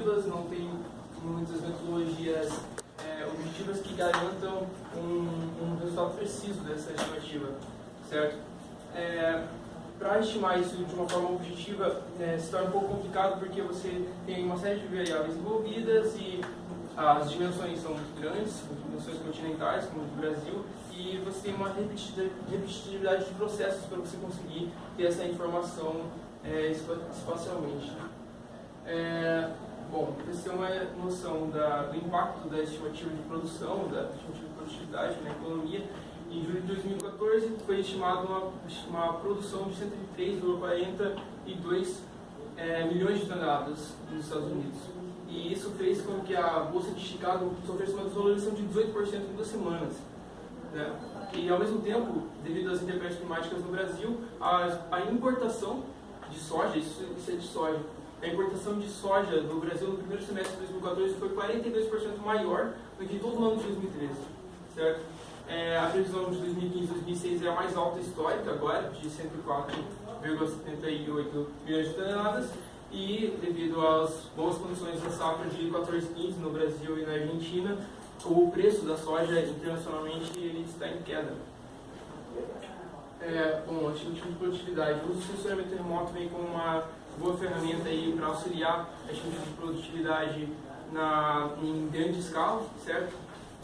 objetivas, não tem muitas metodologias objetivas que garantam um resultado preciso dessa estimativa, certo? Para estimar isso de uma forma objetiva se torna um pouco complicado porque você tem uma série de variáveis envolvidas e as dimensões são muito grandes, dimensões continentais, como no Brasil, e você tem uma repetitividade de processos para você conseguir ter essa informação espacialmente. Bom, para você ter uma noção do impacto da estimativa de produção, da estimativa de produtividade na economia, em julho de 2014 foi estimada uma produção de 103,42 milhões de toneladas nos Estados Unidos. E isso fez com que a Bolsa de Chicago sofresse uma desvalorização de 18% em 2 semanas. Né? E, ao mesmo tempo, devido às intempéries climáticas no Brasil, a importação de soja, isso é de soja, a importação de soja do Brasil no primeiro semestre de 2014 foi 42% maior do que todo o ano de 2013. Certo? A previsão de 2015 e 2016 é a mais alta histórica agora, de 104,78 milhões de toneladas, e devido às boas condições da safra de 14-15 no Brasil e na Argentina, o preço da soja internacionalmente ele está em queda. Bom, a estimativa de produtividade. O uso do sensoramento remoto vem como uma boa ferramenta para auxiliar a estimativa de produtividade em grande escala, certo?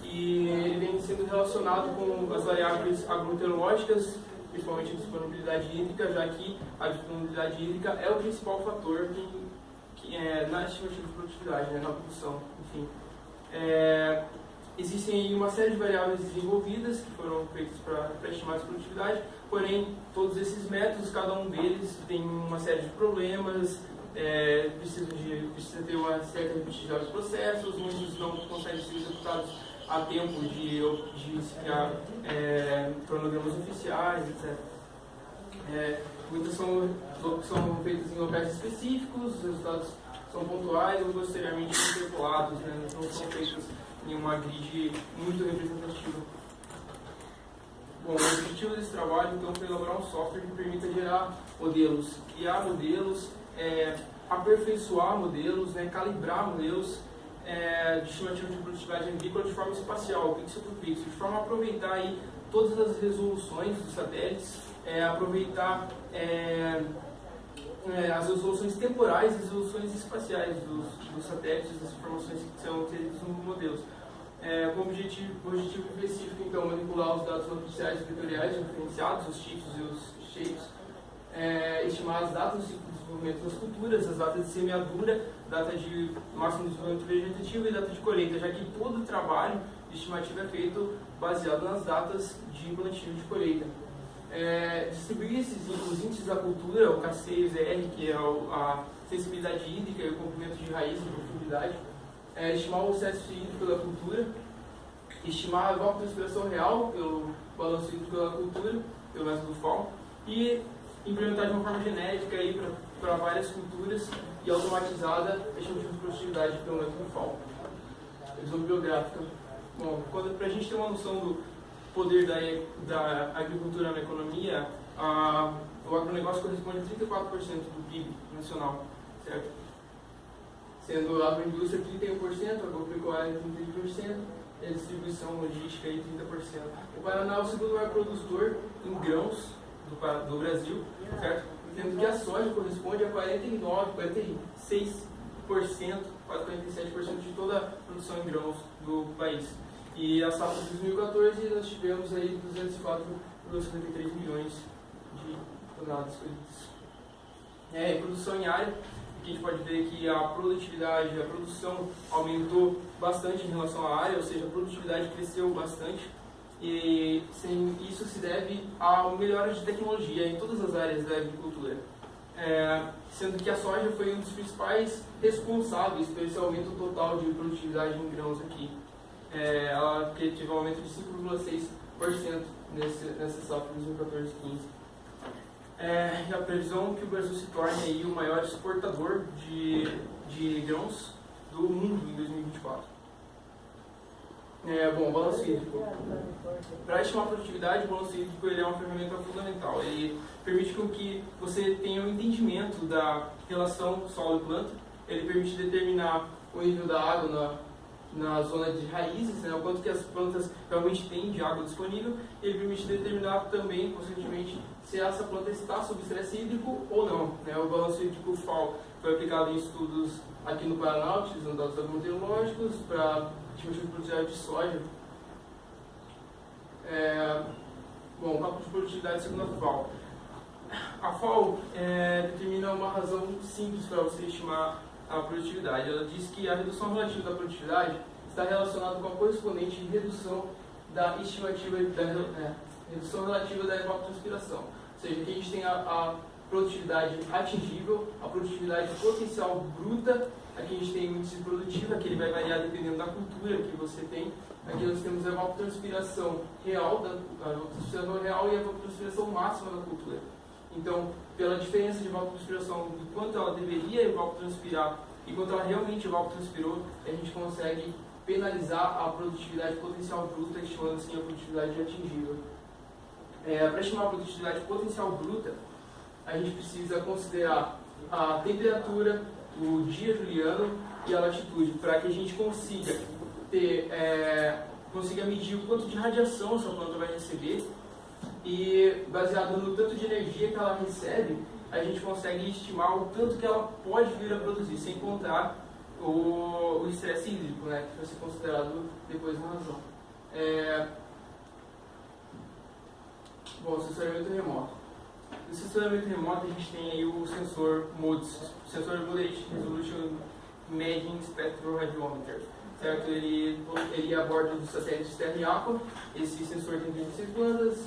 E ele vem sendo relacionado com as variáveis agrometeorológicas, principalmente a disponibilidade hídrica, já que a disponibilidade hídrica é o principal fator na estimativa de produtividade, na produção, enfim. Existem uma série de variáveis desenvolvidas que foram feitas para estimar essa produtividade, porém, todos esses métodos, cada um deles tem uma série de problemas, precisa ter uma certa repetitividade dos processos, muitos não conseguem ser executados a tempo de criar cronogramas oficiais, etc. Muitas são feitas em locais específicos, os resultados são pontuais ou posteriormente interpolados, né? Não são feitos em uma grid muito representativa. Bom, o objetivo desse trabalho então foi elaborar um software que permita gerar modelos, criar modelos, aperfeiçoar modelos, calibrar modelos de estimativa de produtividade agrícola de forma espacial, pixel por pixel, de forma a aproveitar aí todas as resoluções dos satélites, aproveitar as resoluções temporais e as resoluções espaciais dos satélites, das informações que são inseridas nos modelos. Com o objetivo específico, então, manipular os dados matriciais e vetoriais diferenciados, os tipos e os shapes, estimar as datas de desenvolvimento das culturas, as datas de semeadura, data de máximo desenvolvimento vegetativo e data de colheita, já que todo o trabalho de estimativa é feito baseado nas datas de plantio e de colheita. Distribuir os índices da cultura, o KC e o ZR, que é a sensibilidade hídrica e o comprimento de raiz e profundidade, estimar o excesso hídrico da cultura, estimar a evapotranspiração real pelo balanço hídrico da cultura, pelo método FAO, e implementar de uma forma genética para várias culturas e automatizada a estimativa de produtividade pelo método FAO. Revisão bibliográfica. Bom, para a gente ter uma noção do poder da agricultura na economia, o agronegócio corresponde a 34% do PIB nacional, certo? Sendo a agroindústria 31%, a agropecuária 33%, e a distribuição logística aí 30%. O Paraná é o segundo maior produtor em grãos do Brasil, certo? Sendo que a soja corresponde a 46%, quase 47% de toda a produção em grãos do país. E a safra de 2014 nós tivemos aí 204,53 milhões de toneladas colhidas. Produção em área, aqui a gente pode ver que a produtividade, a produção aumentou bastante em relação à área, ou seja, a produtividade cresceu bastante. E isso se deve à melhora de tecnologia em todas as áreas da agricultura. Sendo que a soja foi um dos principais responsáveis por esse aumento total de produtividade em grãos aqui. Ela teve um aumento de 5,6% nessa safra de 2014-15. E a previsão é que o Brasil se torne aí o maior exportador de grãos do mundo em 2024. Bom, o balanço hídrico. Para estimar a produtividade, o balanço hídrico ele é uma ferramenta fundamental. Ele permite com que você tenha um entendimento da relação solo e planta, ele permite determinar o nível da água na zona de raízes, né, o quanto que as plantas realmente têm de água disponível. Ele permite determinar também, consequentemente, se essa planta está sob estresse hídrico ou não. Né. O balanço hídrico FAO foi aplicado em estudos aqui no Paraná, utilizando dados agrometeorológicos para estimativa de produtividade de soja. Bom, cálculo de produtividade segundo a FAO. A FAO determina uma razão simples para você estimar a produtividade. Ela diz que a redução relativa da produtividade está relacionada com a correspondente redução da estimativa redução relativa da evapotranspiração. Ou seja, aqui a gente tem a produtividade atingível, a produtividade potencial bruta, aqui a gente tem o índice produtivo, que ele vai variar dependendo da cultura que você tem. Aqui nós temos a evapotranspiração real, a evapotranspiração real e a evapotranspiração máxima da cultura. Então, pela diferença de evapotranspiração, do quanto ela deveria evapotranspirar e quanto ela realmente evapotranspirou, a gente consegue penalizar a produtividade potencial bruta, estimando assim a produtividade atingível. Para estimar a produtividade potencial bruta, a gente precisa considerar a temperatura, o dia juliano e a latitude, para que a gente consiga medir o quanto de radiação essa planta vai receber. E baseado no tanto de energia que ela recebe, a gente consegue estimar o tanto que ela pode vir a produzir, sem contar o estresse hídrico, né, que vai ser considerado depois na razão. Bom, sensoriamento remoto. No sensoriamento remoto a gente tem aí o sensor MODIS, Sensor Modulation Resolution Imaging Spectro-Radiometer. Certo? Ele aborda dos satélites Terra e Aqua. Esse sensor tem 36 bandas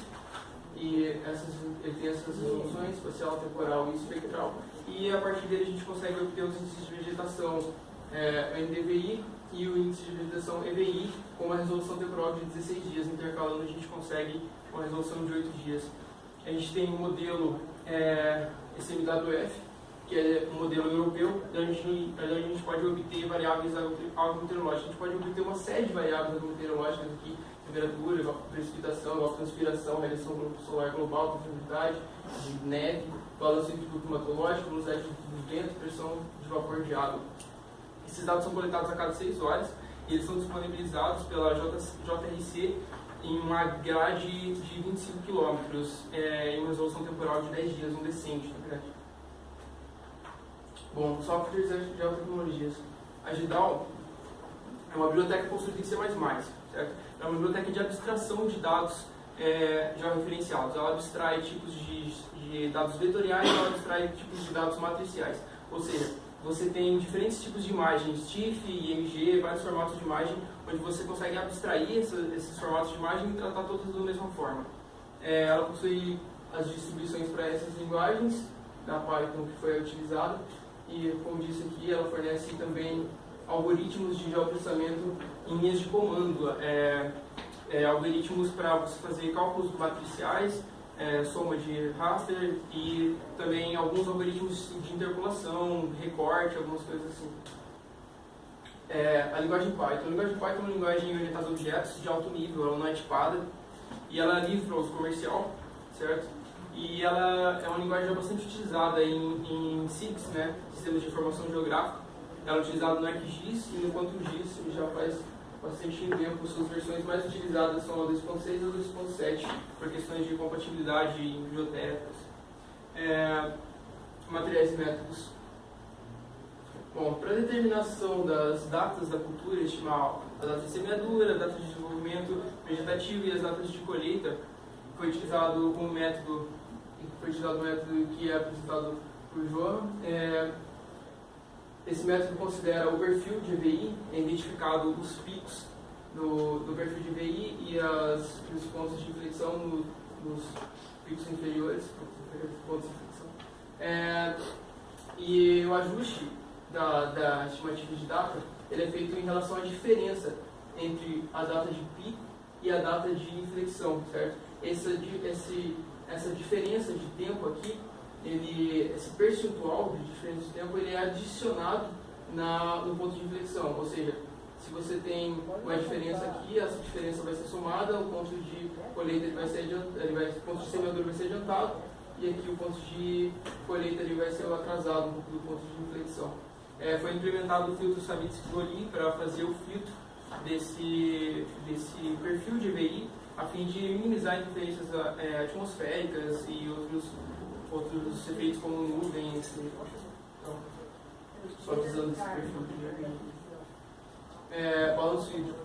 e ele tem essas resoluções espacial, temporal e espectral. E a partir dele a gente consegue obter os índices de vegetação NDVI e o índice de vegetação EVI com uma resolução temporal de 16 dias. Intercalando a gente consegue uma resolução de 8 dias. A gente tem um modelo SMWF, que é um modelo europeu, onde a gente pode obter variáveis agrometeorológicas. A gente pode obter uma série de variáveis agrometeorológicas aqui: temperatura, precipitação, evapotranspiração, radiação solar global, profundidade de neve, balanço hídrico climatológico, velocidade do vento, pressão de vapor de água. Esses dados são coletados a cada 6 horas e eles são disponibilizados pela JRC em uma grade de 25 km, em uma resolução temporal de 10 dias, um descende na grade. Bom, softwares de alta tecnologias. A GDAL é uma biblioteca construída em C++, certo? É uma biblioteca de abstração de dados georreferenciados. Ela abstrai tipos de dados vetoriais, ela abstrai tipos de dados matriciais. Ou seja, você tem diferentes tipos de imagens, TIFF, IMG, vários formatos de imagem, onde você consegue abstrair esses formatos de imagem e tratar todos da mesma forma. Ela possui as distribuições para essas linguagens, da Python que foi utilizada, e, como disse aqui, ela fornece também algoritmos de geoprocessamento em linhas de comando, algoritmos para você fazer cálculos matriciais, soma de raster e também alguns algoritmos de interpolação, recorte, algumas coisas assim. A linguagem Python. A linguagem Python é uma linguagem orientada a objetos de alto nível, ela não é tipada e ela é livre para uso comercial, certo? E ela é uma linguagem bastante utilizada em SIGs, né, Sistemas de Informação Geográfica. Ela é utilizada no ArcGIS e no QuantumGIS, já faz bastante tempo. Suas versões mais utilizadas são a 2.6 e a 2.7, por questões de compatibilidade em bibliotecas. Materiais e métodos. Bom, para a determinação das datas da cultura, estimar a data de semeadura, a data de desenvolvimento vegetativo e as datas de colheita, foi utilizado um método que é apresentado por João. Esse método considera o perfil de EVI, é identificado os picos do perfil de EVI e os pontos de inflexão nos picos inferiores, pontos de inflexão. E o ajuste da estimativa de data ele é feito em relação à diferença entre a data de pico e a data de inflexão, certo? Essa diferença de tempo aqui, esse percentual de diferença de tempo, ele é adicionado no ponto de inflexão, ou seja, se você tem uma diferença aqui, essa diferença vai ser somada, o ponto de colheita o ponto de semeadura vai ser adiantado, e aqui o ponto de colheita vai ser atrasado um pouco do ponto de inflexão. foi implementado o filtro Savitsky-Dolly para fazer o filtro desse perfil de EVI, a fim de minimizar interferências atmosféricas e outros efeitos como nuvens. Então, só utilizando esse perfil de EVI. Balanço hídrico.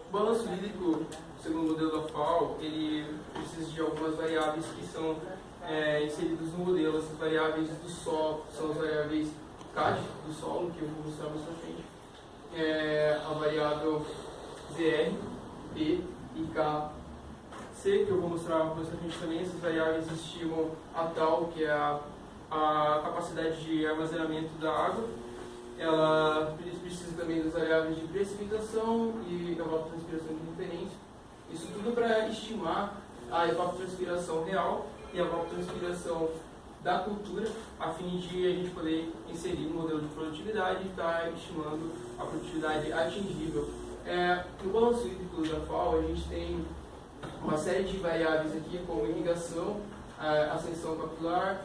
O balanço hídrico, segundo o modelo da FAO, ele precisa de algumas variáveis que são inseridas no modelo. Essas variáveis do solo são as variáveis CAD do solo, que eu vou mostrar mais pra frente. A variável ZR, P e K, C, que eu vou mostrar mais pra frente também. Essas variáveis estimam a tal, que é a capacidade de armazenamento da água. Ela precisa também das variáveis de precipitação e evapotranspiração de referência. Isso tudo para estimar a evapotranspiração real e a evapotranspiração da cultura, a fim de a gente poder inserir no modelo de produtividade e estar estimando a produtividade atingível. No balanço hídrico da FAO, a gente tem uma série de variáveis aqui, como irrigação, ascensão capilar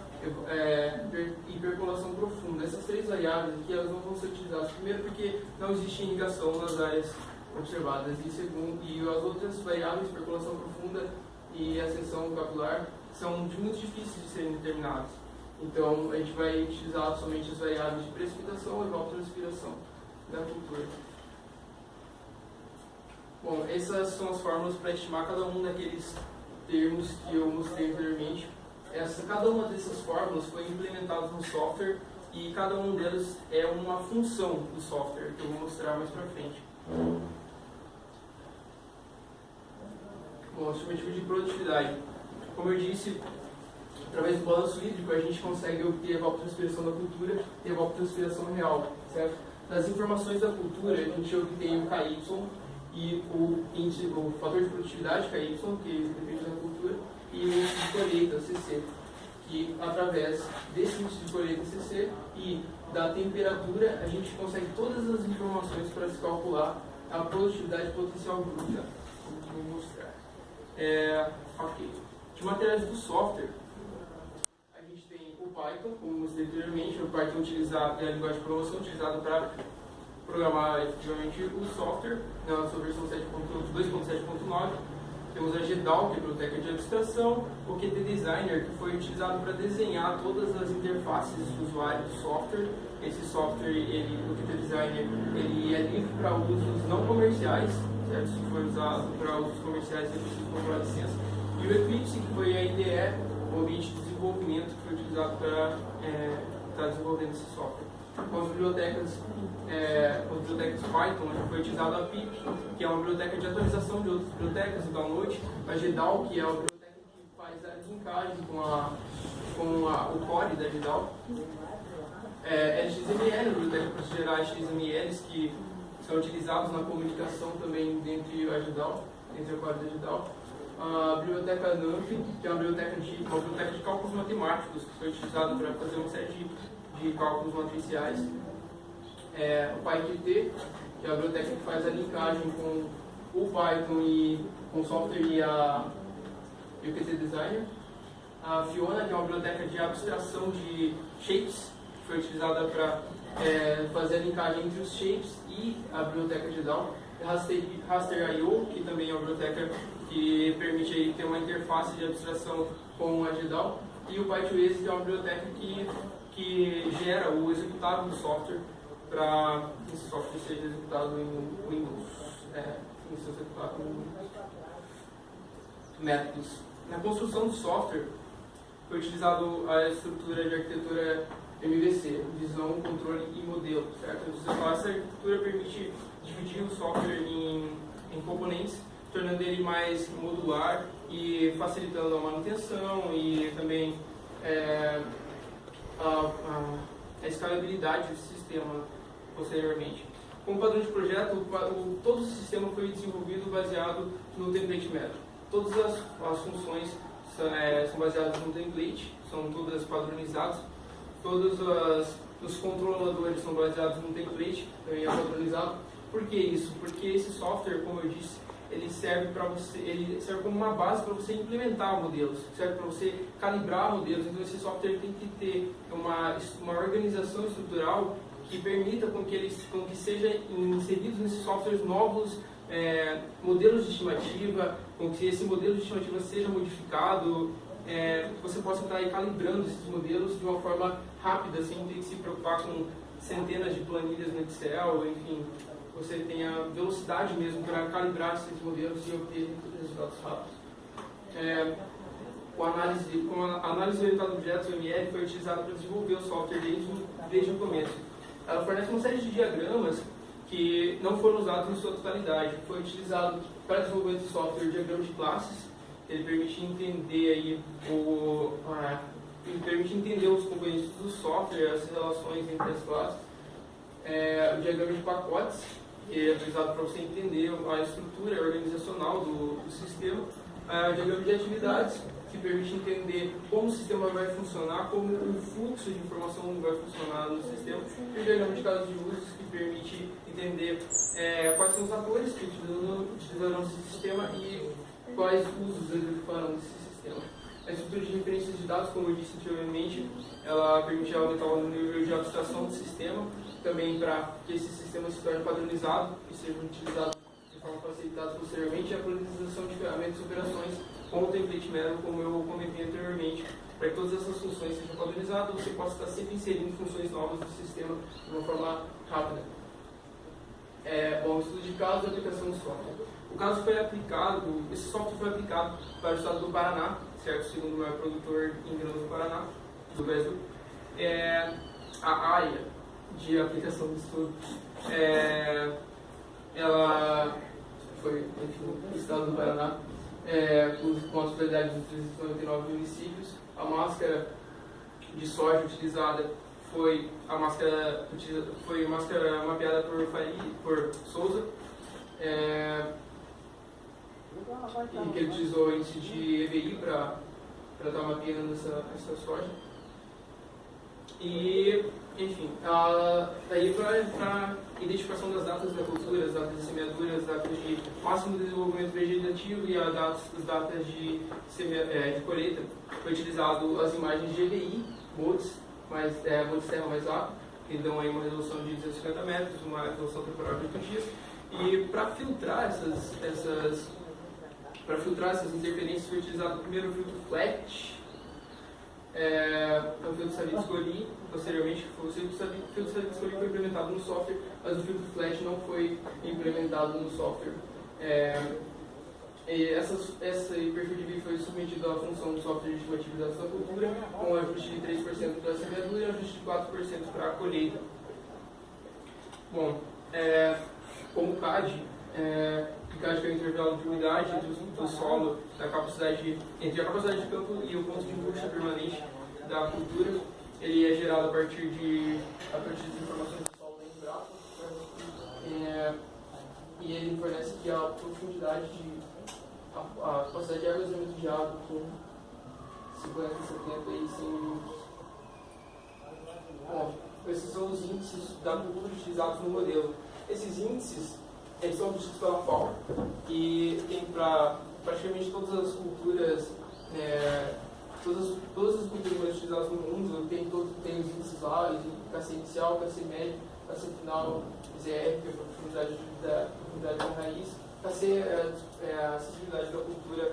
e percolação profunda. Essas três variáveis aqui, elas não vão ser utilizadas, primeiro porque não existe irrigação nas áreas observadas, e segundo, e as outras variáveis, percolação profunda e ascensão capilar, são muito difíceis de serem determinadas. Então, a gente vai utilizar somente as variáveis de precipitação e evapotranspiração da cultura. Bom, essas são as fórmulas para estimar cada um daqueles termos que eu mostrei anteriormente. Cada uma dessas fórmulas foi implementada no software e cada uma delas é uma função do software, que eu vou mostrar mais para frente. Bom, estimativa de produtividade. Como eu disse, através do balanço hídrico, a gente consegue obter a evapotranspiração da cultura e a evapotranspiração real, certo? Das informações da cultura, a gente obtém o KY e o fator de produtividade, KY, que depende da cultura, e o índice de colheita, CC, que através desse índice de colheita, CC, e da temperatura, a gente consegue todas as informações para se calcular a produtividade potencial bruta, como eu vou mostrar. Ok. De materiais do software, a gente tem o Python, como eu mostrei anteriormente. O Python é a linguagem de programação utilizada para programar efetivamente o software, na sua versão 2.7.9. Temos a GDAL, que é a biblioteca de abstração, o Qt Designer, que foi utilizado para desenhar todas as interfaces do usuário do software. Esse software, o Qt Designer, ele é livre para usos não comerciais, certo? Se for usado para usos comerciais, ele precisa comprar licença. E o Eclipse, que foi a IDE, o ambiente de desenvolvimento que foi utilizado para estar desenvolvendo esse software. Com as bibliotecas Python, foi utilizado a pip, que é uma biblioteca de atualização de outras bibliotecas, o download, a GDAL, que é uma biblioteca que faz a linkagem com o core da GDAL, XML, a biblioteca para gerar XMLs que são utilizados na comunicação também entre a GDAL, entre o core da GDAL. A biblioteca NumPy, que é uma biblioteca de cálculos matemáticos, que foi utilizada para fazer uma série de cálculos matriciais. O PyQt, que é a biblioteca que faz a linkagem com o Python e com o software e o Qt Designer. A Fiona, que é uma biblioteca de abstração de shapes, que foi utilizada para fazer a linkagem entre os shapes e a biblioteca de DAO. Raster.io, que também é uma biblioteca que permite aí ter uma interface de abstração com a GDAL. E o PyTrace, que é uma biblioteca que gera o executável do software para que esse software seja executado em Windows, seja executado com métodos. Na construção do software, foi utilizado a estrutura de arquitetura MVC, visão, controle e modelo, certo? Essa arquitetura permite dividir o software em componentes, tornando ele mais modular e facilitando a manutenção e também a escalabilidade do sistema posteriormente. Como padrão de projeto, todo o sistema foi desenvolvido baseado no template method. Todas as funções são baseadas no template, são todas padronizadas. Todos os controladores são baseados no template, também é padronizado. Por que isso? Porque esse software, como eu disse, ele serve como uma base para você implementar modelos, serve para você calibrar modelos. Então esse software tem que ter uma organização estrutural que permita com que sejam inseridos nesses softwares novos modelos de estimativa, com que esse modelo de estimativa seja modificado, que você possa estar aí calibrando esses modelos de uma forma rápida, sem ter que se preocupar com centenas de planilhas no Excel, enfim, você tenha velocidade mesmo para calibrar esses modelos e obter resultados rápidos. Com a análise orientada a objetos, o ML, foi utilizada para desenvolver o software desde o começo. Ela fornece uma série de diagramas que não foram usados em sua totalidade. Foi utilizado para desenvolver esse software o diagrama de classes. Ele permite entender aí os componentes do software, as relações entre as classes. O diagrama de pacotes, que é utilizado para você entender a estrutura organizacional do sistema. O diagrama de atividades, que permite entender como o sistema vai funcionar, como o fluxo de informação vai funcionar no sistema. E o diagrama de casos de usos, que permite entender quais são os atores que utilizarão esse sistema e quais usos eles farão desse sistema. A estrutura de referências de dados, como eu disse anteriormente, ela permite aumentar o nível de abstração do sistema, também para que esse sistema se torne padronizado e seja utilizado de forma facilitada posteriormente, e a priorização de ferramentas e operações com o template Melo, como eu comentei anteriormente, para que todas essas funções sejam padronizadas, você possa estar sempre inserindo funções novas do sistema de uma forma rápida. Estudo de caso e aplicação do software. O caso foi aplicado, esse software foi aplicado para o estado do Paraná, certo? O segundo maior produtor em grãos do Paraná, do Brasil. A área de aplicação do estudo, ela foi, enfim, o estado do Paraná, com a totalidade de 399 municípios. A máscara de soja utilizada foi a máscara mapeada por Souza, e que ele utilizou o índice de EVI para estar mapeando essa soja. E, enfim, daí para identificação das datas da cultura, as datas de semeadura, as datas de máximo desenvolvimento vegetativo e as datas de colheita, foi utilizado as imagens de EVI, mods terra mais rápido, que dão aí uma resolução de 250 metros, uma resolução temporal de 8 dias. E para filtrar essas interferências foi utilizado primeiro o filtro FLET, o filtro Savitsky, posteriormente o filtro Savitsky foi implementado no software, mas o filtro FLET não foi implementado no software. Esse perfil de BI foi submetido à função do software de estimativa da cultura, com um ajuste de 3% para a semeadura e um ajuste de 4% para a colheita. Bom, como o CAD, que é o intervalo de umidade do solo, entre a capacidade de campo e o ponto de angústia permanente da cultura, ele é gerado a partir das informações do solo em braço, e ele fornece aqui a profundidade a capacidade de armazenamento de água com 50, 70 e 100 minutos. Bom, esses são os índices da cultura utilizados no modelo. Esses índices eles são obtidos pela FAO, e tem para praticamente todas as culturas, todas as culturas mais utilizadas no mundo, tem os índices lá, KC inicial, KC médio, KC final, ZR, que é a profundidade da raiz, KC é a acessibilidade da cultura,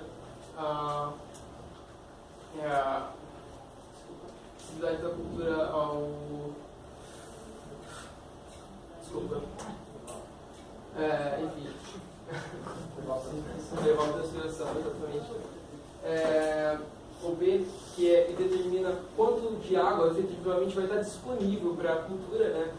acessibilidade da cultura ao... Desculpa. Enfim, levar uma transformação exatamente. O B, que determina quanto de água efetivamente vai estar disponível para a cultura, né?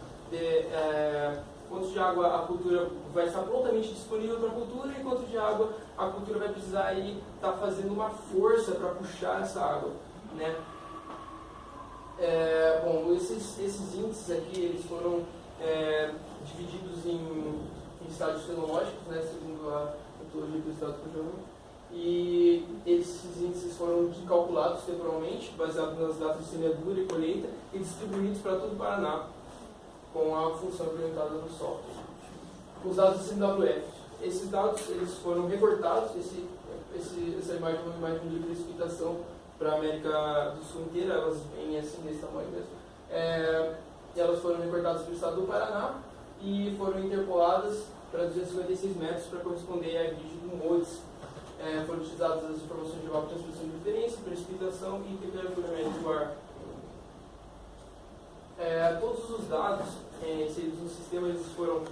Quanto de água a cultura vai estar prontamente disponível para a cultura e quanto de água a cultura vai precisar estar fazendo uma força para puxar essa água, né? Bom, esses índices aqui eles foram divididos em estádios fenológicos, né, segundo a metodologia do estado Cojamão, e esses índices foram calculados temporalmente, baseados nas datas de semeadura e colheita, e distribuídos para todo o Paraná, com a função implementada no software. Os dados do CMWF. esses dados eles foram recortados, essa imagem é uma imagem de precipitação para a América do Sul inteira, elas vêm assim desse tamanho mesmo. Elas foram recortadas pelo estado do Paraná e foram interpoladas para 256 metros para corresponder à grid do MODIS. Foram utilizadas as informações de evapotranspiração de referência, precipitação e temperatura média do ar. Todos os dados inseridos no sistema eles foram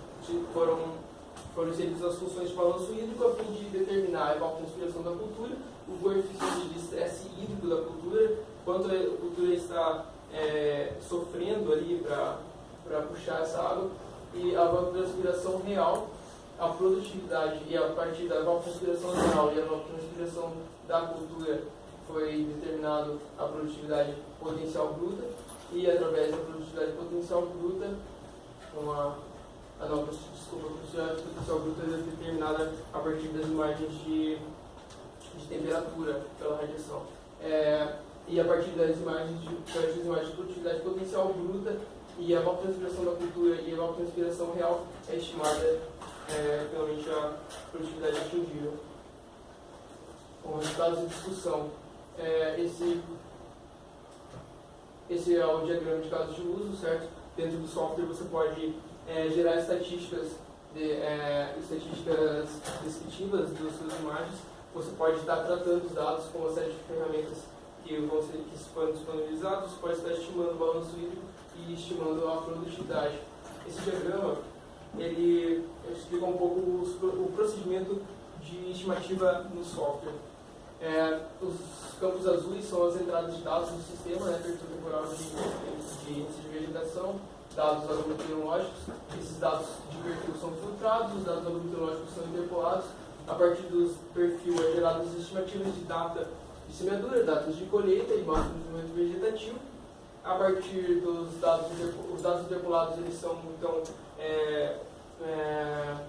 inseridos as funções de balanço hídrico a fim de determinar a evapotranspiração da cultura, o coeficiente de estresse hídrico da cultura, quanto a cultura está sofrendo ali para puxar essa água, e a evapotranspiração real, a produtividade, e a partir da evapotranspiração real e a evapotranspiração da cultura foi determinado a produtividade potencial bruta, e através da produtividade potencial bruta, a produtividade potencial bruta é determinada a partir das imagens de temperatura pela radiação. E a partir das imagens de produtividade potencial bruta e a evapotranspiração da cultura e a evapotranspiração real é estimada finalmente a produtividade atingível. Com resultados de discussão. Esse é o diagrama de casos de uso, certo? Dentro do software você pode gerar estatísticas descritivas das suas imagens. Você pode estar tratando os dados com uma série de ferramentas que foram disponibilizadas. Você pode estar estimando o balanço hídrico e estimando a produtividade. Esse diagrama ele explica um pouco o procedimento de estimativa no software. Os campos azuis são as entradas de dados do sistema, perfil temporal de índice de vegetação, dados agrometeorológicos. Esses dados de perfil são filtrados, os dados agrometeorológicos são interpolados. A partir dos perfis é geradas estimativas de data de semeadura, datas de colheita e máximo desenvolvimento vegetativo. A partir dos dados interpolados, eles são então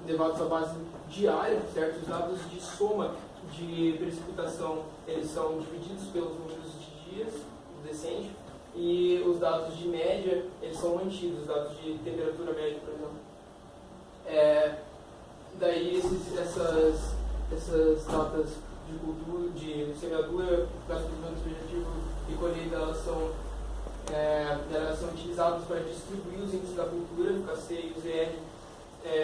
levados à base diária, certo? Os dados de soma de precipitação eles são divididos pelos números de dias do descende, e os dados de média eles são mantidos, os dados de temperatura média, por exemplo. Daí essas datas de cultura, de semeadura, gasto de vegetativo e colheita, elas são utilizadas para distribuir os índices da cultura, o KC e o ZR,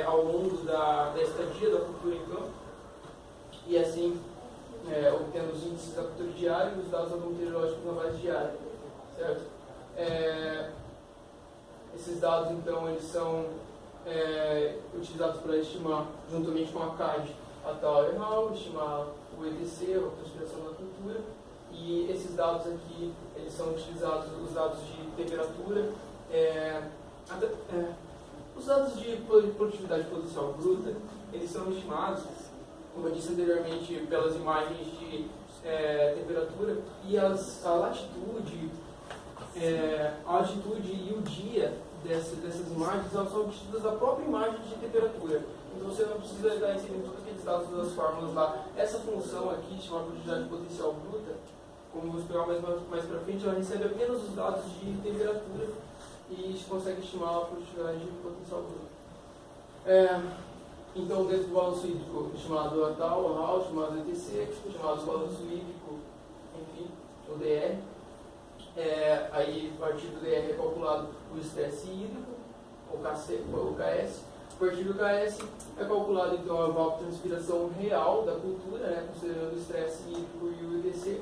ao longo da estadia da cultura em campo, e assim obtendo os índices da cultura diária e os dados agrometeorológicos na base diária, certo? Esses dados então eles são utilizados para estimar, juntamente com a CAD, a tal e RAL, estimar o ETC, a transpiração da cultura, e esses dados aqui eles são utilizados, os dados de temperatura, os dados de produtividade potencial bruta, eles são estimados, como eu disse anteriormente, pelas imagens de temperatura, e a latitude e o dia dessas imagens elas são obtidas da própria imagem de temperatura. Então você não precisa estar inserindo todos aqueles dados das fórmulas lá. Essa função aqui, chamada produtividade potencial bruta, como vou explicar mais para frente, ela recebe apenas os dados de temperatura e consegue estimar a produtividade potencial bruta. Então, dentro do balanço hídrico, chamado ATAL, ARAL, chamado ETC, chamado balanço hídrico, enfim, o DR. Aí, a partir do DR é calculado o estresse hídrico, o KS. A partir do KS é calculado então a evapotranspiração real da cultura, considerando o estresse hídrico e o ETC.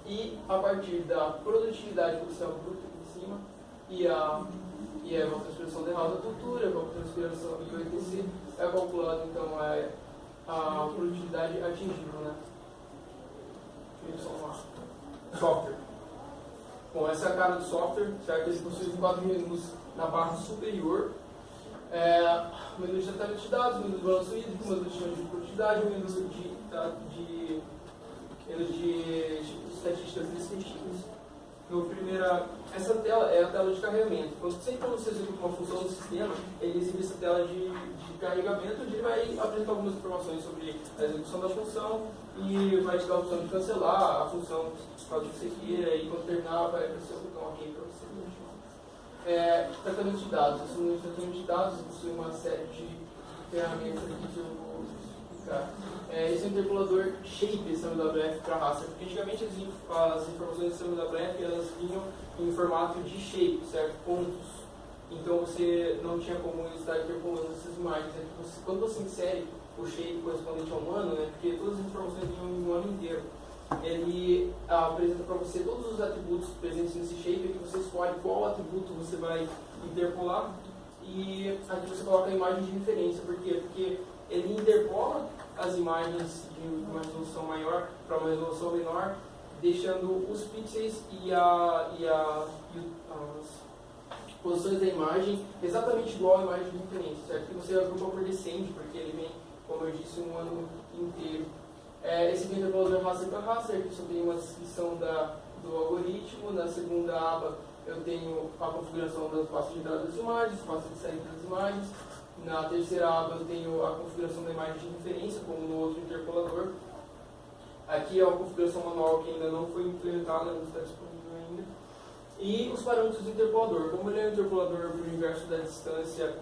E a partir da produtividade potencial bruta aqui em cima e a evapotranspiração real da cultura, a evapotranspiração e o ETC, é calculado então a produtividade atingível, Software. Bom, essa é a cara do software, certo? Ele possui 4 menus na barra superior. Menu de tratamento de dados, menu de balanço hídrico, menu de produtividade, menu de estatísticas descritivas. Essa tela é a tela de carregamento. Sempre quando você executa uma função do sistema, ele exibe essa tela de carregamento, onde ele vai apresentar algumas informações sobre a execução da função e vai te dar a opção de cancelar a função que você queira, e quando terminar vai aparecer o botão OK para você continuar. Tratamento de dados. Esse tratamento de dados possui uma série de ferramenta aqui que eu vou explicar. Esse é o interpolador Shape SMWF para raster, porque antigamente as informações do SMWF elas vinham em formato de shape, certo? Pontos. Então você não tinha como estar interpolando essas imagens. Quando você insere o shape correspondente a um ano, né, porque todas as informações vinham em um ano inteiro, ele apresenta para você todos os atributos presentes nesse shape, que você escolhe qual atributo você vai interpolar, e aqui você coloca a imagem de referência. Por quê? Porque ele interpola as imagens de uma resolução maior para uma resolução menor, deixando os pixels e as posições da imagem exatamente igual à imagem de referência, certo? Que você agrupa por descende, porque ele vem, como eu disse, um ano inteiro. Esse aqui é o interpolador raster para raster, aqui só tem uma descrição do algoritmo. Na segunda aba eu tenho a configuração das pastas de entrada das imagens, pastas de saída das imagens. Na terceira aba eu tenho a configuração da imagem de referência, como no outro interpolador. Aqui é uma configuração manual que ainda não foi implementada, não está disponível ainda. E os parâmetros do interpolador. Como ele é um interpolador para o universo da distância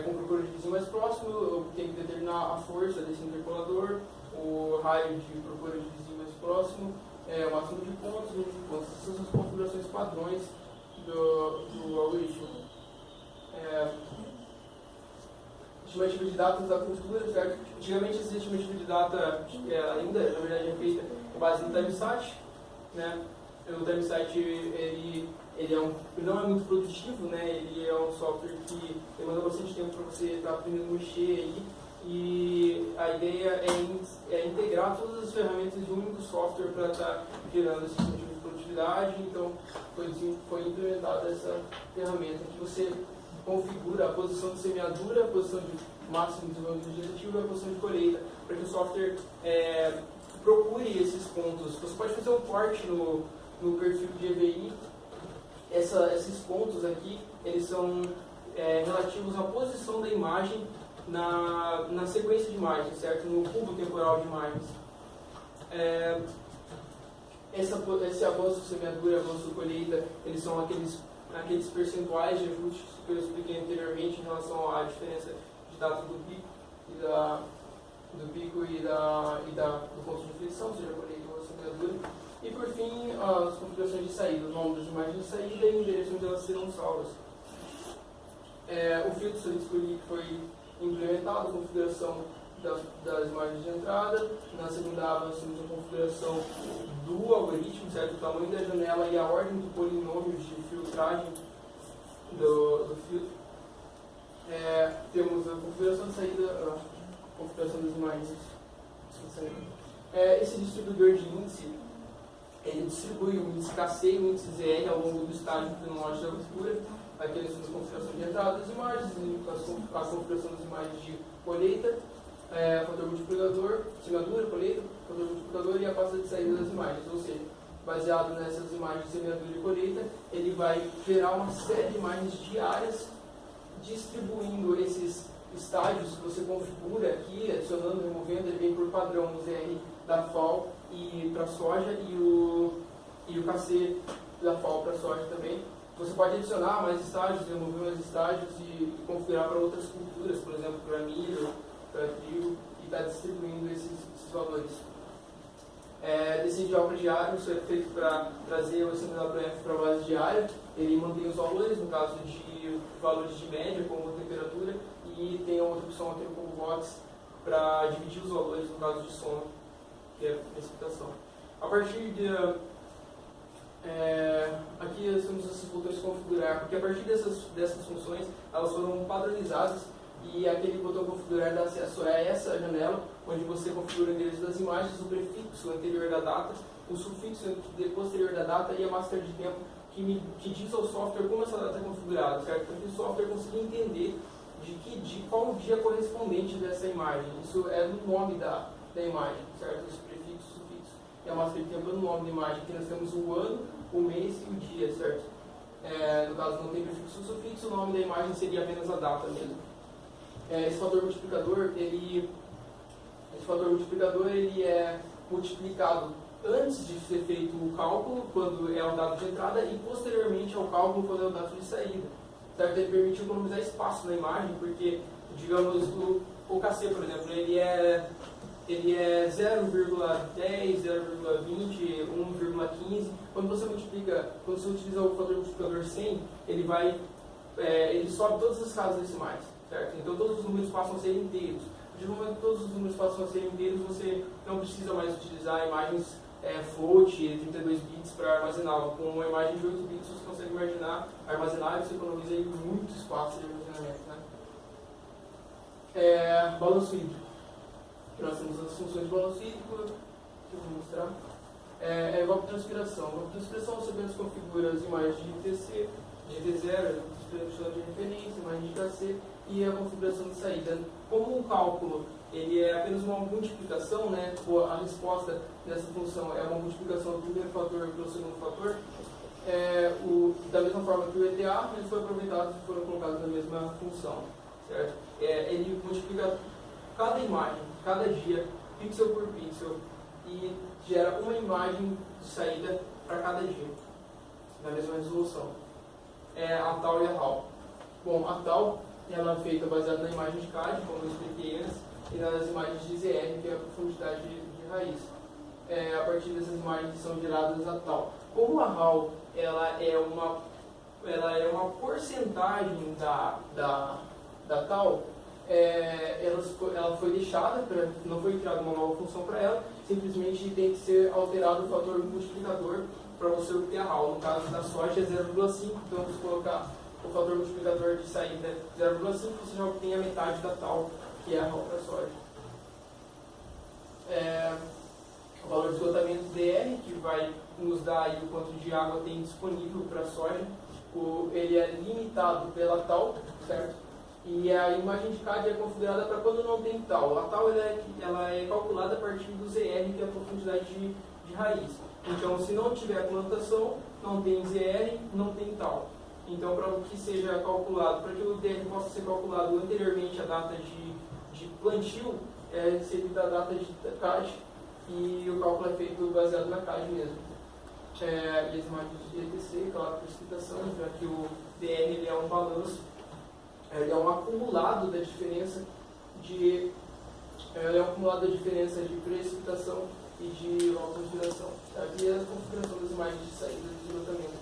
com procura de vizinho mais próximo, eu tenho que determinar a força desse interpolador, o raio de procura de vizinho mais próximo, o máximo de pontos, o número de pontos. Essas são as configurações padrões do algoritmo. Estimativa de datas da cultura, certo? Antigamente essa estimativa de data ainda, na verdade, é feita com base no timestat, né? O timestat ele não é muito produtivo, né? Ele é um software que demanda bastante tempo para você estar aprendendo a mexer aí, e a ideia é integrar todas as ferramentas em um único software para estar gerando esse tipo de produtividade. Então foi implementada essa ferramenta que você configura a posição de semeadura, a posição de máximo desenvolvimento vegetativo e a posição de colheita, para que o software procure esses pontos. Você pode fazer um corte no perfil de EVI. Esses pontos aqui, eles são relativos à posição da imagem na sequência de imagens, certo? No cubo temporal de imagens. Esse avanço, semeadura e avanço colheita, eles são aqueles percentuais de ajustes que eu expliquei anteriormente em relação à diferença de data do pico do ponto de inflexão, seja colheita ou semeadura. E por fim, as configurações de saída, o nome das imagens de saída e o endereço onde elas serão salvas. O filtro solid que foi implementado, a configuração das imagens de entrada. Na segunda aba nós temos a configuração do algoritmo, certo? O tamanho da janela e a ordem do polinômio de filtragem do filtro. Temos a configuração de saída, a configuração das imagens de saída. Esse distribuidor de índice, ele distribui o índice KC e o índice ZR ao longo do estágio cronológico da cultura. Aqui nós temos a configuração de entrada das imagens, a configuração das imagens de colheita, fator multiplicador, semeadura, colheita, fator multiplicador e a pasta de saída das imagens. Ou seja, baseado nessas imagens de semeadura e colheita, ele vai gerar uma série de imagens diárias, distribuindo esses estágios que você configura aqui, adicionando, removendo. Ele vem por padrão o ZR da FAO e para soja e o KC da FAO para soja também. Você pode adicionar mais estágios, remover mais estágios e configurar para outras culturas, por exemplo, para milho, para trigo, e está distribuindo esses valores. Descende de álcool diário, isso é feito para trazer o SMWF para a base diária. Ele mantém os valores, no caso de valores de média, como a temperatura, e tem outra opção aqui no Combo Box para dividir os valores, no caso de sono, que é a precipitação. A partir de aqui nós temos esses botões configurar, porque a partir dessas funções elas foram padronizadas, e aquele botão configurar dá acesso a essa janela, onde você configura o endereço das imagens, o prefixo anterior da data, o sufixo posterior da data e a master de tempo, que diz ao software como essa data é configurada, certo? Para que o software consiga entender qual o dia correspondente dessa imagem. Isso é no nome da imagem, certo? Esse prefixo, sufixo e a master de tempo é no nome da imagem. Aqui nós temos o ano, o mês e o dia, certo? No caso não tem prefixo ou sufixo, o nome da imagem seria apenas a data mesmo. Esse fator multiplicador, ele é multiplicado antes de ser feito o cálculo, quando é o dado de entrada, e posteriormente ao cálculo, quando é o dado de saída. certo? Ele permite economizar espaço na imagem, porque, digamos, o KC, por exemplo, ele é 0,10, 0,20, 1,15. Quando você utiliza o fator multiplicador 100, ele sobe todas as casas decimais, certo? Então todos os números passam a ser inteiros. De momento que todos os números passam a ser inteiros, você não precisa mais utilizar imagens float, 32 bits para armazená-lo. Com uma imagem de 8 bits você consegue armazenar e você economiza aí muito espaço de armazenamento, né? Balanço hídrico. Nós temos as funções de balanço hídrico, que eu vou mostrar. Evapotranspiração. Evapotranspiração você apenas configura as imagens de ITC, de GT0, de referência, imagem de KC e a configuração de saída. Como o cálculo ele é apenas uma multiplicação, né? A resposta dessa função é uma multiplicação do primeiro fator pelo segundo fator, da mesma forma que o ETA, eles foram aproveitados e foram colocados na mesma função, certo? Ele multiplica cada imagem, cada dia, pixel por pixel, e gera uma imagem de saída para cada dia, na mesma resolução. A TAU e a RAW. Bom, a TAU ela é feita baseada na imagem de CAD, como eu expliquei antes, e nas imagens de ZR, que é a profundidade de raiz. A partir dessas imagens são geradas a TAU. Como a RAW ela é uma porcentagem da TAU, ela foi deixada, não foi criada uma nova função para ela, simplesmente tem que ser alterado o fator multiplicador para você obter a RAW. No caso da soja é 0,5, então se colocar o fator multiplicador de saída 0,5, você já obtém a metade da TAU, que é a RAW para a soja. O valor de esgotamento DR, que vai nos dar aí o quanto de água tem disponível para a soja. Ele é limitado pela TAU, certo? E a imagem de CAD é configurada para quando não tem TAU. A TAU ela é calculada a partir do ZR, que é a profundidade de raiz. Então, se não tiver plantação, não tem ZR, não tem TAU. Então, para que seja calculado, para que o DR possa ser calculado anteriormente à data de plantio, é recebida a data de CAD e o cálculo é feito baseado na CAD mesmo. E as imagens de ETC, claro, precipitação, já que o DR ele é um balanço, ele é um acumulado da diferença de precipitação e de evapotranspiração. Aqui é a configuração das imagens de saída de esgotamento.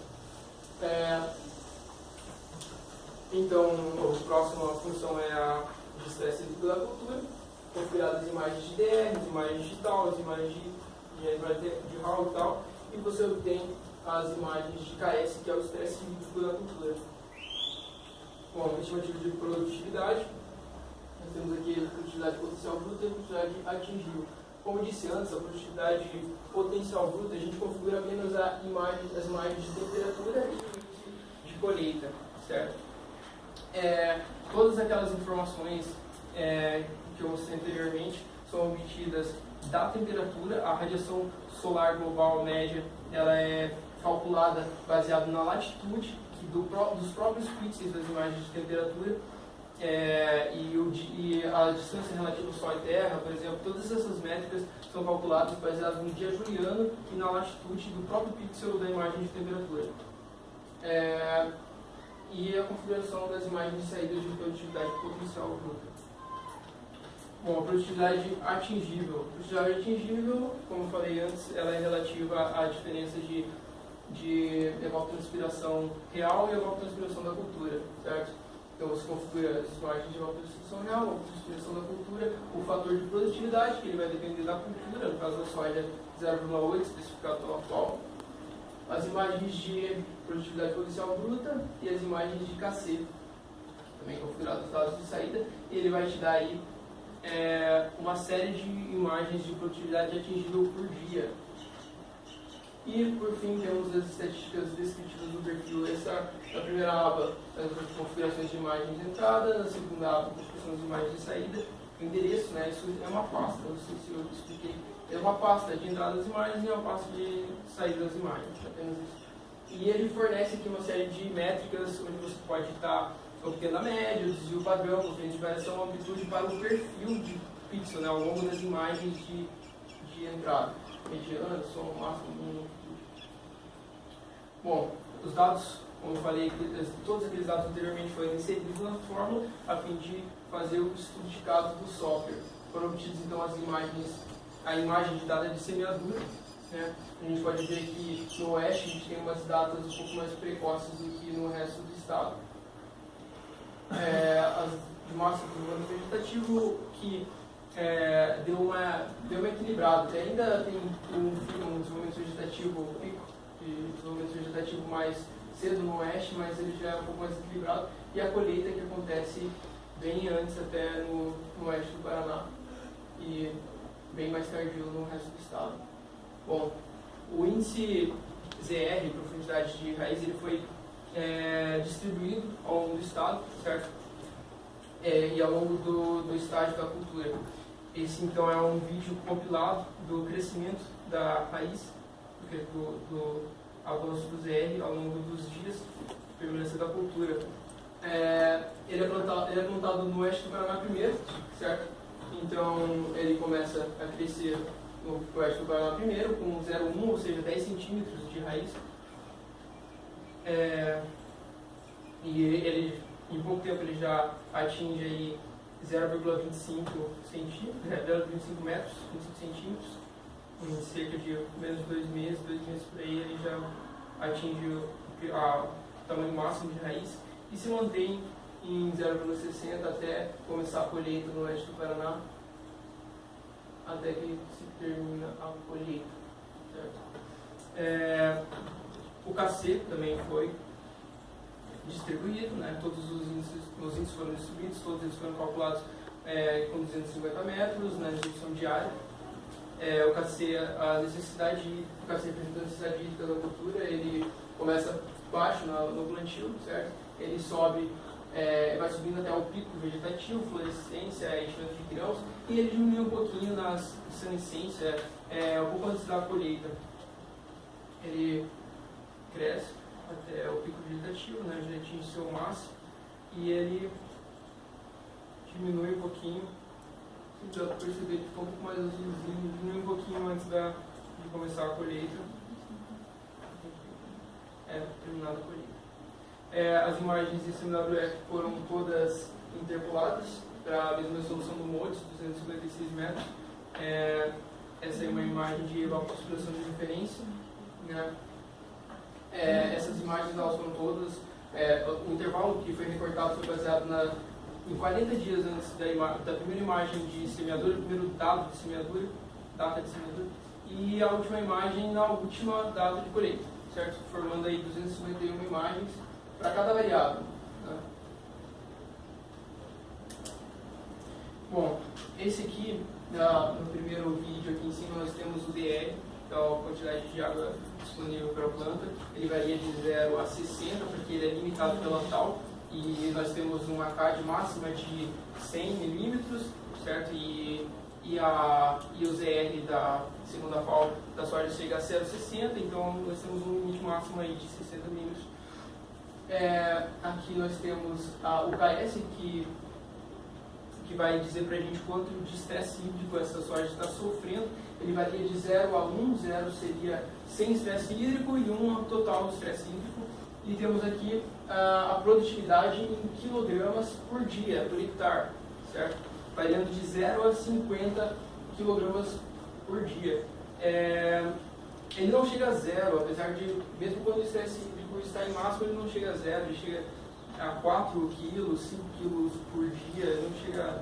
Então, a próxima função é a de estresse hídrico da cultura, configuradas as imagens de DR, as imagens de TAU, as imagens de RAW e tal, e você obtém as imagens de KS, que é o estresse hídrico da cultura. Bom, estimativa de produtividade, nós temos aqui a produtividade potencial bruta e a produtividade atingível. Como eu disse antes, a produtividade potencial bruta, a gente configura apenas as imagens de temperatura e de colheita, certo? Todas aquelas informações que eu mostrei anteriormente são obtidas da temperatura. A radiação solar global média ela é calculada baseada na latitude dos próprios pixels das imagens de temperatura e a distância relativa ao Sol e Terra, por exemplo. Todas essas métricas são calculadas baseadas no dia juliano e na latitude do próprio pixel da imagem de temperatura. E a configuração das imagens de saída de produtividade potencial bruta. Bom, a produtividade atingível. A produtividade atingível, como eu falei antes, ela é relativa à diferença de evapotranspiração real e evapotranspiração da cultura, certo? Então você configura as imagens de evapotranspiração real, evapotranspiração da cultura, o fator de produtividade, que ele vai depender da cultura, no caso da soja 0,8, especificado pela atual, as imagens de produtividade potencial bruta e as imagens de KC, também configurados os dados de saída, e ele vai te dar aí uma série de imagens de produtividade atingível por dia. E, por fim, temos as estatísticas descritivas do perfil. Na primeira aba, as configurações de imagens de entrada, na segunda aba, configurações de imagens de saída. O endereço, né, isso é uma pasta, não sei se eu expliquei. É uma pasta de entrada das imagens e uma pasta de saída das imagens, apenas isso. E ele fornece aqui uma série de métricas, onde você pode estar obtendo a média, o desvio padrão, o de variação, amplitude para o perfil de pixel, né, ao longo das imagens de entrada. Mediana, som, máximo, mínimo. Bom, os dados como eu falei, todos aqueles dados anteriormente foram inseridos na fórmula a fim de fazer o estudo de casos do software. Foram obtidas então as imagens, a imagem de data de semeadura, né? A gente pode ver que no oeste a gente tem umas datas um pouco mais precoces do que no resto do estado. As de massa do desenvolvimento vegetativo que deu uma equilibrada. Ainda tem um desenvolvimento vegetativo, um pico de desenvolvimento vegetativo mais cedo no oeste, mas ele já é um pouco mais equilibrado. E a colheita que acontece bem antes até no oeste do Paraná e bem mais tardio no resto do estado. Bom, o índice ZR, profundidade de raiz, ele foi distribuído ao longo do estado, certo? E ao longo do estágio da cultura. Esse então é um vídeo compilado do crescimento da raiz, do avanço do ZR ao longo dos dias de permanência da cultura. Ele é plantado no oeste do Paraná primeiro, certo? Então ele começa a crescer no oeste do Paraná primeiro, com 0,1, ou seja, 10 centímetros de raiz. E ele, em pouco tempo, ele já atinge aí 0,25 metros, 25 centímetros. Em cerca de menos de 2 meses por aí, ele já atinge o tamanho máximo de raiz e se mantém em 0,60 até começar a colheita no oeste do Paraná, até que se termina a colheita. Certo? O KC também foi distribuído, né? Todos os índices foram distribuídos, todos eles foram calculados com 250 metros na execução diária. O KC, a necessidade hídrica, o KC representa a necessidade hídrica da cultura, ele começa baixo no plantio, certo? Ele sobe, vai subindo até o pico vegetativo, florescência, enchimento de grãos, e ele diminui um pouquinho na senescência, um pouco antes da colheita. Ele cresce até o pico vegetativo, né? Já atinge seu máximo, e ele diminui um pouquinho. Dá para perceber que ficou um pouco mais azulzinho, diminui um pouquinho antes de começar a colheita. Terminada a colheita. As imagens de seminador foram todas interpoladas para a mesma resolução do MODIS, 256 metros. Essa é uma imagem de evapotranspiração de referência, né? Essas imagens elas foram todas. O intervalo que foi recortado foi baseado em 40 dias antes da primeira imagem de semeadura, o primeiro dado de semeadura, data de semeadura, e a última imagem na última data de colheita, certo? Formando aí 251 imagens para cada variável. Né? Bom, esse aqui, no primeiro vídeo aqui em cima, nós temos o DR, que é a quantidade de água disponível para a planta. Ele varia de 0 a 60, porque ele é limitado pela TAL. E nós temos uma CAD máxima de 100 milímetros, certo? E o ZR da segunda FAO da soja chega a 0,60, então nós temos um limite máximo aí de 60 milímetros. Aqui nós temos o KS, que vai dizer para a gente quanto de estresse hídrico essa soja está sofrendo. Ele varia de 0 a 1, 0 seria sem estresse hídrico e 1 total de estresse hídrico. E temos aqui a produtividade em quilogramas por dia, por hectare, certo? Variando de 0 a 50 quilogramas por dia. Ele não chega a zero, apesar de, mesmo quando o estresse hídrico está em máximo, ele não chega a zero, ele chega a 4 quilos, 5 quilos por dia, ele não chega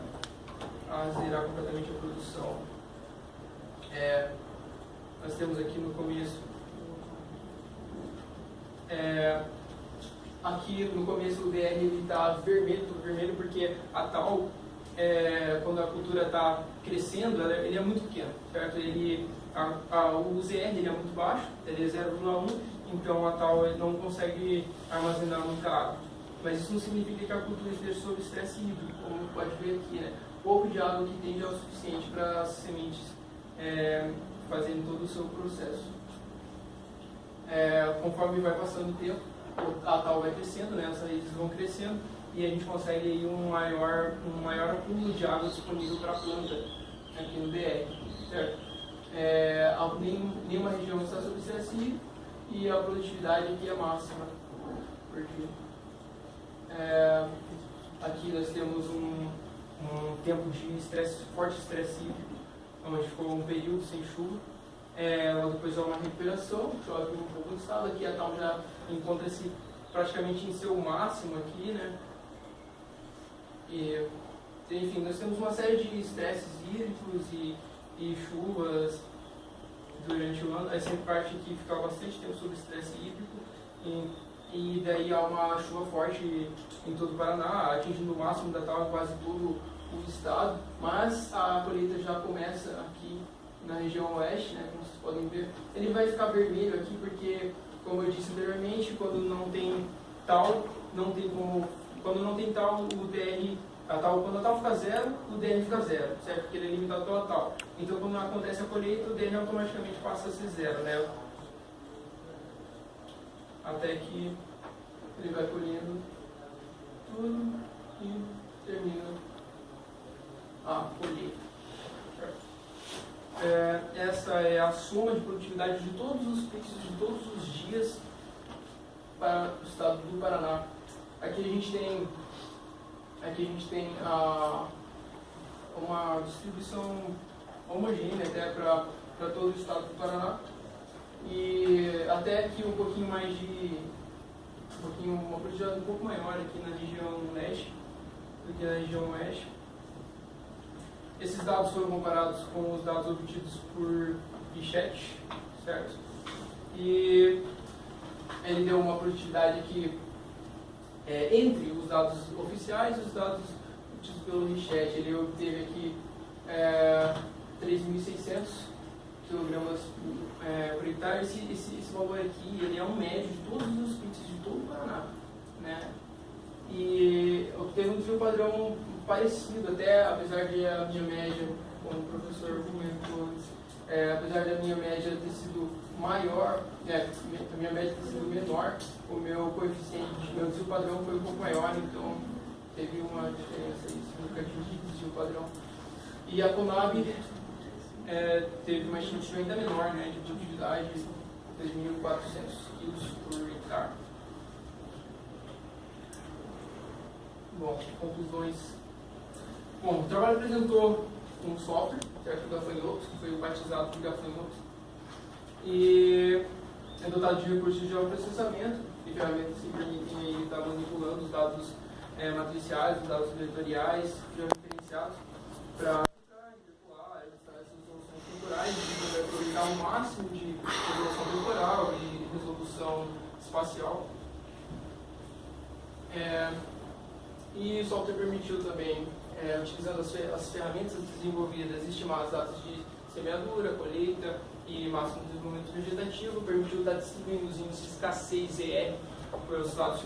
a zerar completamente a produção. Nós temos aqui no começo, aqui no começo o DR está vermelho porque a tal, quando a cultura está crescendo, ele é muito pequeno, certo? O ZR ele é muito baixo, ele é 0,1, então a tal não consegue armazenar muita água. Mas isso não significa que a cultura esteja sob estresse hídrico, como pode ver aqui, né? Pouco de água que tem já é o suficiente para as sementes fazerem todo o seu processo. Conforme vai passando o tempo, a tal vai crescendo, né? As raízes vão crescendo e a gente consegue aí um maior acúmulo de água disponível para a planta aqui no DR, certo? Nenhuma região está sob estresse hídrico e a produtividade aqui é máxima, perdi. Aqui nós temos um tempo de forte estresse hídrico, onde ficou um período sem chuva. Logo depois há uma recuperação, chove um pouco no estado. Aqui a TAL já encontra-se praticamente em seu máximo aqui, né? E, enfim, nós temos uma série de estresses hídricos e chuvas durante o ano. Essa parte aqui fica bastante tempo sob estresse hídrico, e daí há uma chuva forte em todo o Paraná, atingindo o máximo da TAL em quase todo o estado, mas a colheita já começa aqui na região oeste, né, como vocês podem ver. Ele vai ficar vermelho aqui porque, como eu disse anteriormente, quando não tem TAL, não tem como. Quando não tem TAL, o DR, quando a TAL fica zero, o DR fica zero, certo? Porque ele é limitado pela TAL. Então, quando acontece a colheita, o DR automaticamente passa a ser zero, né? Até que ele vai colhendo tudo e termina a colheita. Essa é a soma de produtividade de todos os picos de todos os dias para o estado do Paraná. Aqui a gente tem uma distribuição homogênea até para todo o estado do Paraná. E até aqui uma produtividade um pouco maior aqui na região leste do que na região oeste. Esses dados foram comparados com os dados obtidos por Richet, certo? E ele deu uma produtividade aqui entre os dados oficiais e os dados obtidos pelo Richet. Ele obteve aqui 3.600 kg por hectare. Esse valor aqui ele é um médio de todos os pits de todo o Paraná, né? E obteve um desvio padrão parecido, até apesar de a minha média, como o professor comentou antes, apesar da minha média ter sido maior, a minha média ter sido menor, o meu coeficiente, meu desvio padrão foi um pouco maior, então teve uma diferença significativa de desvio padrão. E a Conab teve uma estimativa ainda menor, né, de produtividade, 2.400 kg por hectare. Bom, conclusões. Bom, o trabalho apresentou um software, certo? O Gafanhoto, que foi batizado de Gafanhoto, e é dotado de recursos de geoprocessamento e ferramentas que permitem aí estar manipulando os dados matriciais, os dados vetoriais, georreferenciados, para interpolar essas resoluções temporais, e vai aproveitar o máximo de resolução temporal e resolução espacial. E o software permitiu também, utilizando as ferramentas desenvolvidas, estimar as datas de semeadura, colheita e máximo de desenvolvimento vegetativo, permitiu estar distribuindo os índices K6 e R para os dados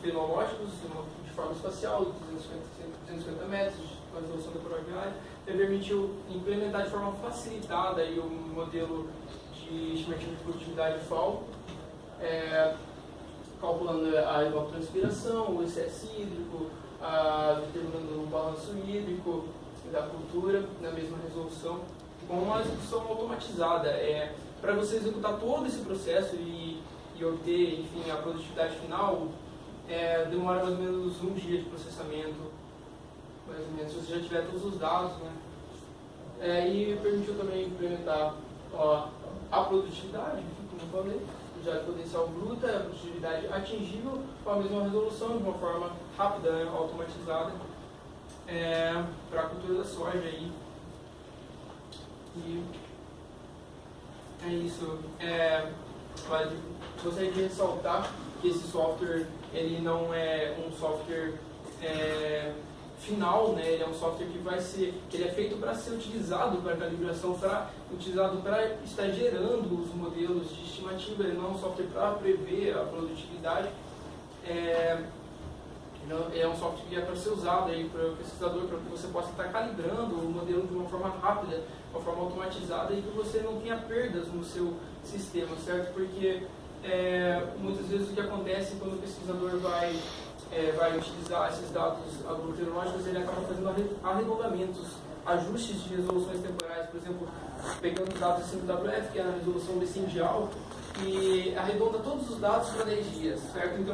fenológicos de forma espacial, 250 metros, com a resolução temporal diária, e permitiu implementar de forma facilitada aí o modelo de estimativa de produtividade FAO, calculando a evapotranspiração, o excesso hídrico, determinando o balanço hídrico da cultura na mesma resolução, com uma execução automatizada. Para você executar todo esse processo e obter, enfim, a produtividade final, demora mais ou menos um dia de processamento, mais ou menos, se você já tiver todos os dados, né? E permitiu também implementar a produtividade, como eu falei, já de potencial bruta, a produtividade atingível com a mesma resolução, de uma forma rápida, né, automatizada, para a cultura da soja. Aí. E é isso. Gostaria de ressaltar que esse software ele não é um software final, né? Ele é um software que ele é feito para ser utilizado para calibração, utilizado para estar gerando os modelos de estimativa. Ele não é um software para prever a produtividade. É um software que é para ser usado aí para o pesquisador, para que você possa estar calibrando o modelo de uma forma rápida, de uma forma automatizada, e que você não tenha perdas no seu sistema, certo? Porque muitas vezes o que acontece quando o pesquisador vai utilizar esses dados agrometeorológicos, ele acaba fazendo arredondamentos, ajustes de resoluções temporais, por exemplo, pegando os dados SMWF, que é a resolução decendial, e arredonda todos os dados para 10 dias, certo? Então,